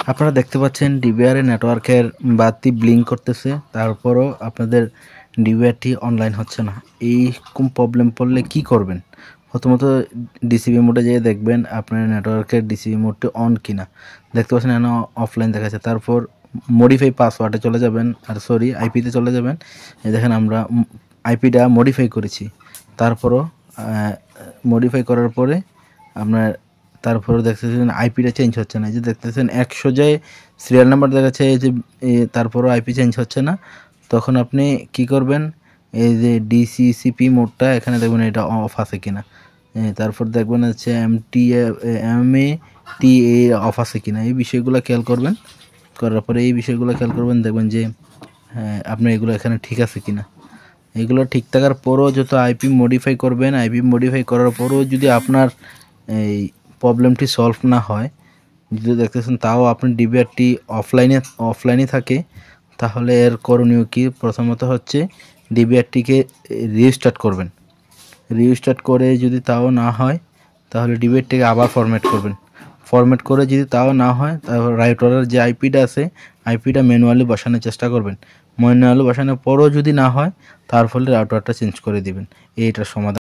আপনারা দেখতে পাচ্ছেন ডিবিআর নেটওয়ার্কের বাতি ব্লিঙ্ক করতেছে, তারপরও আপনাদের ডিবিআরটি অনলাইন হচ্ছে না। এইরকম প্রবলেম পড়লে কি করবেন? প্রথমত ডিসিবি মোডে যেয়ে দেখবেন আপনার নেটওয়ার্কের ডিসিবি মোডটি অন কিনা। দেখতে পাচ্ছেন এখানে অফলাইন দেখাচ্ছে। তারপর মডিফাই পাসওয়ার্ডে চলে যাবেন, আর সরি আইপিতে চলে যাবেন। এই দেখেন আমরা আইপিটা মডিফাই করেছি। তারপরও মডিফাই করার পরে আপনার তারপরে দেখতেছেন আইপিটা চেঞ্জ হচ্ছে না। এই যে দেখতেছেন 100 যায় সিরিয়াল নাম্বার দেখাচ্ছে, এই যে তারপরও আইপি চেঞ্জ হচ্ছে না। তখন আপনি কি করবেন, এই যে ডিসিসিপি মোডটা এখানে দেখবেন এটা অফ আছে কিনা। তারপর দেখবেন হচ্ছে এমএটিএ অফ আছে কিনা। এই বিষয়গুলো খেয়াল করবেন। করার পরে এই বিষয়গুলো খেয়াল করবেন, দেখবেন যে হ্যাঁ আপনার এগুলো এখানে ঠিক আছে কিনা। এগুলো ঠিক থাকার পরও যত আইপি মডিফাই করবেন, আইপি মডিফাই করার পরও যদি আপনার এই প্রবলেমটি সলভ না হয়, যদি দেখতেছেন তাও আপনি ডিবিআরটি অফলাইনে থাকে, তাহলে এর করণীয় কি? প্রথমত হচ্ছে ডিবিআরটিকে রিস্টার্ট করবেন। রিস্টার্ট করে যদি তাও না হয়, তাহলে ডিবিআরটিকে আবার ফরম্যাট করবেন। ফরম্যাট করে যদি তাও না হয়, তারপর রাউটারের যে আইপিটা আছে, আইপিটা ম্যানুয়ালি বসানোর চেষ্টা করবেন। ম্যানুয়ালি বসানোর পরও যদি না হয়, তার ফলে রাউটারটা চেঞ্জ করে দিবেন। এইটার সমাধান।